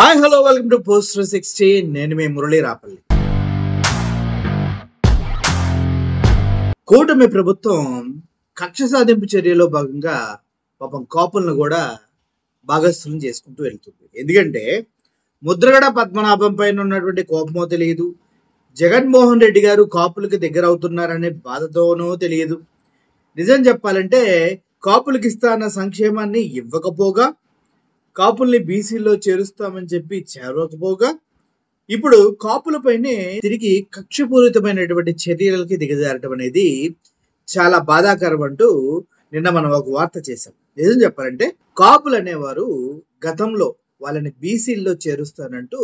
Hi hello welcome to post 360. నేను మీ మురళీ రాపల్లి. కూటమి ప్రభుత్వం కక్ష సాధింపు చర్యలో భాగంగా పాపం కాపులను కూడా భాగస్థులను చేసుకుంటూ వెళ్తుంది. ఎందుకంటే ముద్రగడ పద్మనాభం పైన ఉన్నటువంటి కోపమో తెలియదు, జగన్మోహన్ రెడ్డి గారు కాపులకి దగ్గర అవుతున్నారనే బాధతోనో తెలియదు. నిజం చెప్పాలంటే కాపులకి ఇస్తాన్న సంక్షేమాన్ని ఇవ్వకపోగా, కాపుల్ని బీసీలో చేరుస్తామని చెప్పి చేరకపోగా, ఇప్పుడు కాపులపైనే తిరిగి కక్షపూరితమైనటువంటి చర్యలకి దిగజారటం అనేది చాలా బాధాకరం అంటూ నిన్న మనం ఒక వార్త చేశాం. నిజం చెప్పాలంటే కాపులు అనేవారు గతంలో వాళ్ళని బీసీల్లో చేరుస్తానంటూ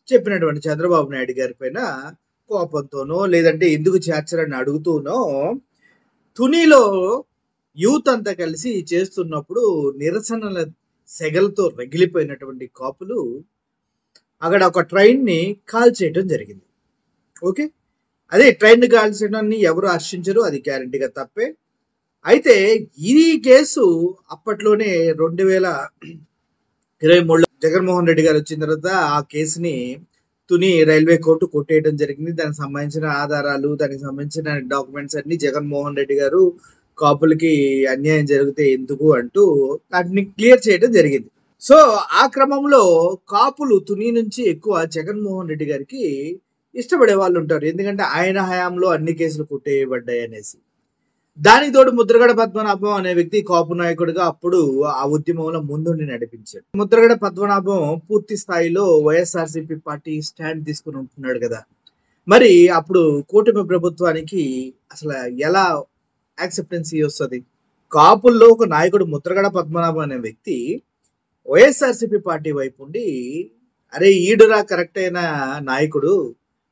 చెప్పినటువంటి చంద్రబాబు నాయుడు గారి పైన కోపంతోనో లేదంటే ఎందుకు చేర్చాలని అడుగుతూనో తునిలో యూత్ అంతా కలిసి చేస్తున్నప్పుడు నిరసనల సెగలతో రగిలిపోయినటువంటి కాపులు అక్కడ ఒక ట్రైన్ ని కాల్ చేయడం జరిగింది. ఓకే, అదే ట్రైన్ కాల్ చేయడాన్ని ఎవరు హర్షించరు, అది గ్యారంటీగా తప్పే. అయితే ఈ కేసు అప్పట్లోనే 2023లో జగన్మోహన్ రెడ్డి గారు వచ్చిన తర్వాత ఆ కేసుని తుని రైల్వే కోర్టు కొట్టేయడం జరిగింది. దానికి సంబంధించిన ఆధారాలు, దానికి సంబంధించిన డాక్యుమెంట్స్ అన్ని జగన్మోహన్ రెడ్డి గారు కాపులకి అన్యాయం జరిగితే ఎందుకు అంటూ వాటిని క్లియర్ చేయడం జరిగింది. సో ఆ క్రమంలో కాపులు తుని నుంచి ఎక్కువ జగన్మోహన్ రెడ్డి గారికి ఇష్టపడే వాళ్ళు ఉంటారు. ఎందుకంటే ఆయన హయాంలో అన్ని కేసులు కొట్టేయబడ్డాయి అనేసి. దానికి తోడు ముద్రగడ పద్మనాభం అనే వ్యక్తి కాపు నాయకుడిగా అప్పుడు ఆ ఉద్యమంలో ముందుండి నడిపించాడు. ముద్రగడ పద్మనాభం పూర్తి స్థాయిలో వైఎస్ఆర్సీపీ పార్టీ స్టాండ్ తీసుకుని ఉంటున్నాడు కదా. మరి అప్పుడు కూటమి ప్రభుత్వానికి అసలు ఎలా యాక్సెప్టెన్సీ వస్తుంది? కాపుల్లో ఒక నాయకుడు ముద్రగడ పద్మనాభం అనే వ్యక్తి వైఎస్ఆర్సీపీ పార్టీ వైపు ఉండి, అరే ఈడురా కరెక్ట్ అయిన నాయకుడు,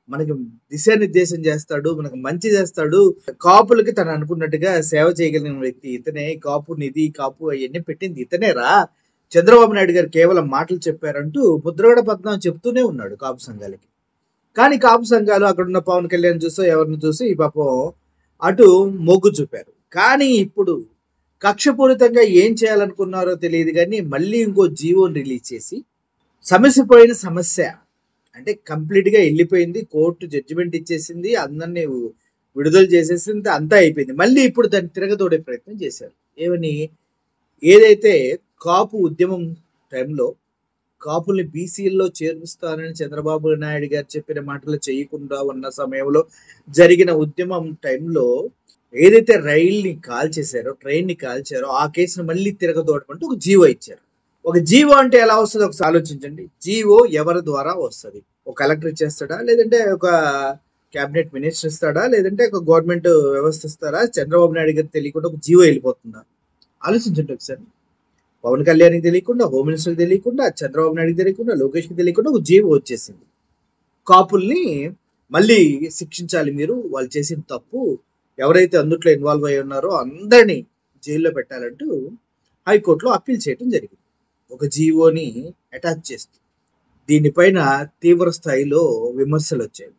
మనకి దిశానిర్దేశం చేస్తాడు, మనకు మంచి చేస్తాడు, కాపులకి తను అనుకున్నట్టుగా సేవ చేయగలిగిన వ్యక్తి ఇతనే, కాపు నిధి కాపు అవన్నీ పెట్టింది ఇతనేరా, చంద్రబాబు నాయుడు గారు కేవలం మాటలు చెప్పారంటూ ముద్రగడ పద్మనాభం చెప్తూనే ఉన్నాడు కాపు సంఘాలకి. కానీ కాపు సంఘాలు అక్కడున్న పవన్ కళ్యాణ్ చూసో ఎవరిని చూసి ఈ పాపం అటు మొగ్గు చూపారు. కానీ ఇప్పుడు కక్షపూరితంగా ఏం చేయాలనుకున్నారో తెలియదు కానీ మళ్ళీ ఇంకో జీవోని రిలీజ్ చేసి సమస్య పోయిన సమస్య అంటే కంప్లీట్ గా వెళ్ళిపోయింది, కోర్టు జడ్జిమెంట్ ఇచ్చేసింది, అందరినీ విడుదల చేసేసింది, అంతా అయిపోయింది. మళ్ళీ ఇప్పుడు దాన్ని తిరగతోడే ప్రయత్నం చేశారు. ఏమని? ఏదైతే కాపు ఉద్యమం టైంలో కాపుల్ని బీసీల్లో చేరుస్తానని చంద్రబాబు నాయుడు గారు చెప్పిన మాటలు చేయకుండా ఉన్న సమయంలో జరిగిన ఉద్యమం టైంలో ఏదైతే రైల్ని కాల్ చేశారో, ట్రైన్ ని కాల్చారో ఆ కేసును మళ్ళీ తిరగదోడమంటూ ఒక జీవో ఇచ్చారు. ఒక జీవో అంటే ఎలా వస్తుంది ఒకసారి ఆలోచించండి. జీవో ఎవరి ద్వారా వస్తుంది? ఒక కలెక్టర్ ఇచ్చేస్తాడా, లేదంటే ఒక క్యాబినెట్ మినిస్టర్ ఇస్తాడా, లేదంటే ఒక గవర్నమెంట్ వ్యవస్థ ఇస్తారా? చంద్రబాబు నాయుడు గారికి తెలియకుండా ఒక జీవో వెళ్ళిపోతుందా? ఆలోచించండి ఒకసారి. పవన్ కళ్యాణ్కి తెలియకుండా, హోమ్ మినిస్టర్కి తెలియకుండా, చంద్రబాబు నాయుడుకి తెలియకుండా, లోకేష్కి తెలియకుండా ఒక జీవో వచ్చేసింది. కాపుల్ని మళ్ళీ శిక్షించాలి మీరు, వాళ్ళు చేసిన తప్పు, ఎవరైతే అందుట్లో ఇన్వాల్వ్ అయి ఉన్నారో అందరినీ జైల్లో పెట్టాలంటూ హైకోర్టులో అప్పీల్ చేయడం జరిగింది. ఒక జీవోని అటాచ్ చేస్తూ దీనిపైన తీవ్ర స్థాయిలో విమర్శలు వచ్చాయి.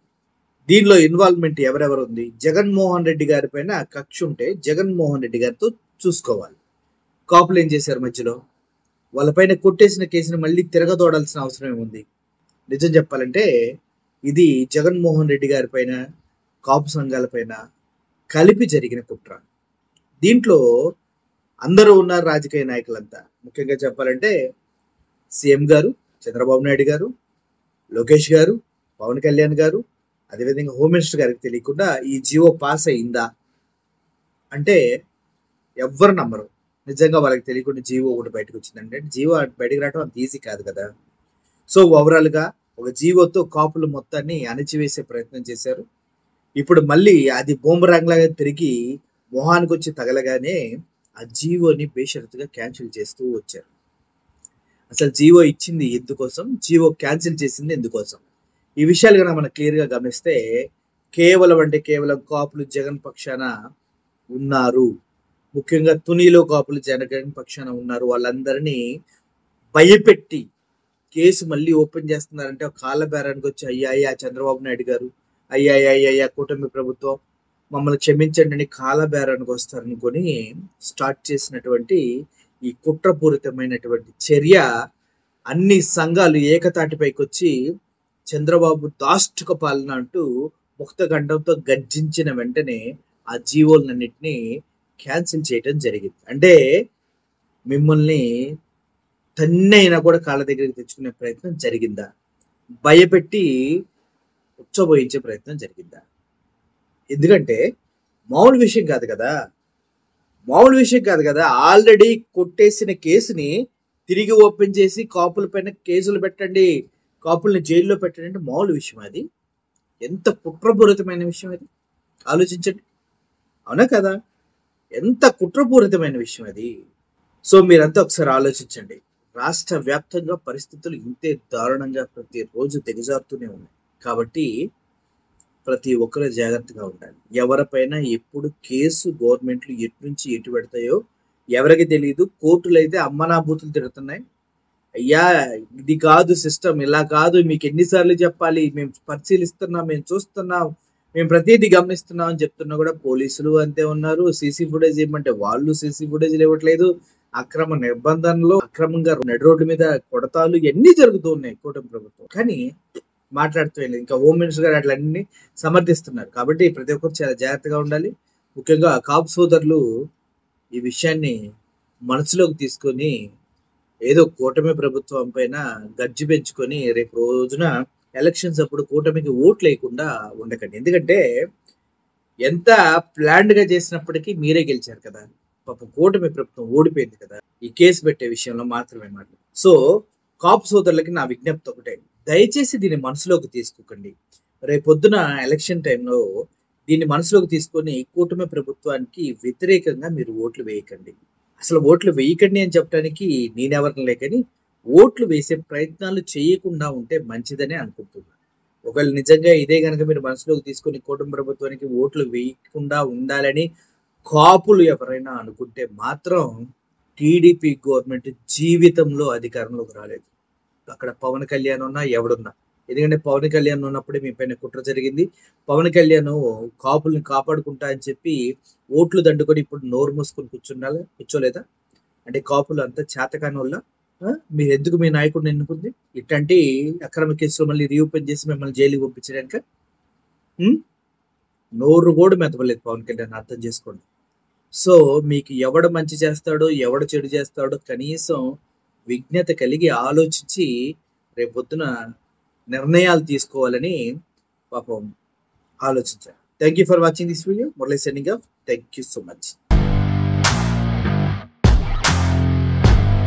దీనిలో ఇన్వాల్వ్మెంట్ ఎవరెవరు ఉంది? జగన్మోహన్ రెడ్డి గారి పైన కక్ష ఉంటే జగన్మోహన్ రెడ్డి గారితో చూసుకోవాలి. కాపులు ఏం చేశారు? మధ్యలో వాళ్ళపైన కొట్టేసిన కేసును మళ్ళీ తిరగదోడాల్సిన అవసరం ఏముంది? నిజం చెప్పాలంటే ఇది జగన్మోహన్ రెడ్డి గారి పైన, కాపు సంఘాల పైన కలిపి జరిగిన కుట్ర. దీంట్లో అందరూ ఉన్నారు, రాజకీయ నాయకులంతా. ముఖ్యంగా చెప్పాలంటే సీఎం గారు, చంద్రబాబు నాయుడు గారు, లోకేష్ గారు, పవన్ కళ్యాణ్ గారు, అదేవిధంగా హోమ్ మినిస్టర్ గారికి తెలియకుండా ఈ జీవో పాస్ అయిందా అంటే ఎవ్వరు నమ్మరు. నిజంగా వాళ్ళకి తెలియకుండా జీవో ఒకటి బయటకు వచ్చిందంటే జీవో బయటకు రావడం అంత ఈజీ కాదు కదా. సో ఓవరాల్ గా ఒక జీవోతో కాపులు మొత్తాన్ని అణచివేసే ప్రయత్నం చేశారు. ఇప్పుడు మళ్ళీ అది బూమరాంగ్ లాగా తిరిగి మొహానికి వచ్చి తగలగానే ఆ జీవోని బేషరతుగా క్యాన్సిల్ చేస్తూ వచ్చారు. అసలు జీవో ఇచ్చింది ఎందుకోసం, జీవో క్యాన్సిల్ చేసింది ఎందుకోసం? ఈ విషయాలు కనుక మనం క్లియర్ గా గమనిస్తే కేవలం కాపులు జగన్ పక్షాన ఉన్నారు. ముఖ్యంగా తునిలో కాపులు జగన్ పక్షాన ఉన్నారు. వాళ్ళందరినీ భయపెట్టి కేసు మళ్ళీ ఓపెన్ చేస్తున్నారంటే కాళ్ళ బేరానికి వచ్చి అయ్యా చంద్రబాబు నాయుడు గారు, అయ్యా కూటమి ప్రభుత్వం మమ్మల్ని క్షమించండి అని కాలబేరానికి వస్తారనుకొని స్టార్ట్ చేసినటువంటి ఈ కుట్రపూరితమైనటువంటి చర్య అన్ని సంఘాలు ఏకతాటిపైకొచ్చి చంద్రబాబు దాష్టిక పాలన అంటూ ముక్తఖండంతో గర్జించిన వెంటనే ఆ జీవోలన్నిటిని క్యాన్సిల్ చేయడం జరిగింది. అంటే మిమ్మల్ని తన్నైనా కూడా కాళ్ళ దగ్గరికి తెచ్చుకునే ప్రయత్నం జరిగిందా? భయపెట్టి ఉచ్చబోయించే ప్రయత్నం జరిగిందా? ఎందుకంటే మామూలు విషయం కాదు కదా! మామూలు విషయం కాదు కదా! ఆల్రెడీ కొట్టేసిన కేసుని తిరిగి ఓపెన్ చేసి కాపుల పైన కేసులు పెట్టండి, కాపుల్ని జైల్లో పెట్టండి అంటే మామూలు విషయం అది? ఎంత కుట్రపూరితమైన విషయం అది? ఆలోచించండి. అవునా కదా? ఎంత కుట్రపూరితమైన విషయం అది. సో మీరంతా ఒకసారి ఆలోచించండి. రాష్ట్ర వ్యాప్తంగా పరిస్థితులు ఇంతే దారుణంగా ప్రతిరోజు దిగజారుతూనే ఉన్నాయి. కాబట్టి ప్రతి ఒక్కరు జాగ్రత్తగా ఉండాలి. ఎవరిపైన ఎప్పుడు కేసు గవర్నమెంట్లు ఎటు నుంచి ఎటు పెడతాయో ఎవరికి తెలియదు. కోర్టులైతే అమ్మనాభూతులు తిడుతున్నాయి. అయ్యా ఇది కాదు సిస్టమ్, ఇలా కాదు, మీకు ఎన్నిసార్లు చెప్పాలి, మేము పరిశీలిస్తున్నాం, మేము చూస్తున్నాం, మేము ప్రతిదీ గమనిస్తున్నాం అని చెప్తున్నా కూడా పోలీసులు అంతే ఉన్నారు. సీసీ ఫుటేజ్ ఇవ్వమంటే వాళ్ళు సీసీ ఫుటేజ్లు ఇవ్వట్లేదు. అక్రమ నిర్బంధనలు, అక్రమంగా నడి రోడ్డు మీద కొడతాలు ఇవన్నీ జరుగుతూ ఉన్నాయి కూటమి ప్రభుత్వం. కానీ మాట్లాడుతూ లేదు. ఇంకా హోమ్ మినిస్టర్ గారు అట్లన్నీ సమర్థిస్తున్నారు. కాబట్టి ప్రతి ఒక్కరు చాలా జాగ్రత్తగా ఉండాలి. ముఖ్యంగా కాపు సోదరులు ఈ విషయాన్ని మనసులోకి తీసుకొని ఏదో కూటమి ప్రభుత్వం పైన గర్జి పెంచుకొని రేపు రోజున ఎలక్షన్స్ అప్పుడు కూటమికి ఓట్లు వేయకుండా ఉండకండి. ఎందుకంటే ఎంత ప్లాన్డ్ గా చేసినప్పటికీ మీరే గెలిచారు కదా. పాపం కూటమి ప్రభుత్వం ఓడిపోయింది కదా ఈ కేసు పెట్టే విషయంలో మాత్రమే మాట. సో కాపు సోదరులకి నా విజ్ఞప్తి ఒకటే, దయచేసి దీన్ని మనసులోకి తీసుకోకండి. రేపొద్దున ఎలక్షన్ టైంలో దీన్ని మనసులోకి తీసుకొని కూటమి ప్రభుత్వానికి వ్యతిరేకంగా మీరు ఓట్లు వేయకండి. అసలు ఓట్లు వేయకండి అని చెప్పడానికి నేనెవరిని లేకని ఓట్లు వేసే ప్రయత్నాలు చేయకుండా ఉంటే మంచిదనే అనుకుంటున్నాను. ఒకవేళ నిజంగా ఇదే కనుక మీరు మనసులోకి తీసుకొని కూటమి ప్రభుత్వానికి ఓట్లు వేయకుండా ఉండాలని కాపులు ఎవరైనా అనుకుంటే మాత్రం టీడీపీ గవర్నమెంట్ జీవితంలో అధికారంలోకి రాలేదు. అక్కడ పవన్ కళ్యాణ్ ఉన్నా ఎవడున్నా. ఎందుకంటే పవన్ కళ్యాణ్ ఉన్నప్పుడే మీ పైన కుట్ర జరిగింది. పవన్ కళ్యాణ్ కాపుల్ని కాపాడుకుంటా అని చెప్పి ఓట్లు దండుకొని ఇప్పుడు నోరు మూసుకొని కూర్చోలేదా? అంటే కాపులు అంతా చేతకాని వల్ల మీరు ఎందుకు మీ నాయకుడిని ఎన్నుకుంది? ఇట్లాంటి అక్రమ కేసులు మళ్ళీ రీఓపెన్ చేసి మిమ్మల్ని జైలుకి పంపించడానిక? నోరు కూడా మెదపలేదు పవన్ కళ్యాణ్, అర్థం చేసుకోండి. సో మీకు ఎవడు మంచి చేస్తాడో ఎవడు చెడు చేస్తాడో కనీసం విజ్ఞత కలిగి ఆలోచించి రేపొద్దున నిర్ణయాలు తీసుకోవాలని పాపం ఆలోచించారు. Thank you for watching this video. Murali sending of. Thank you so much.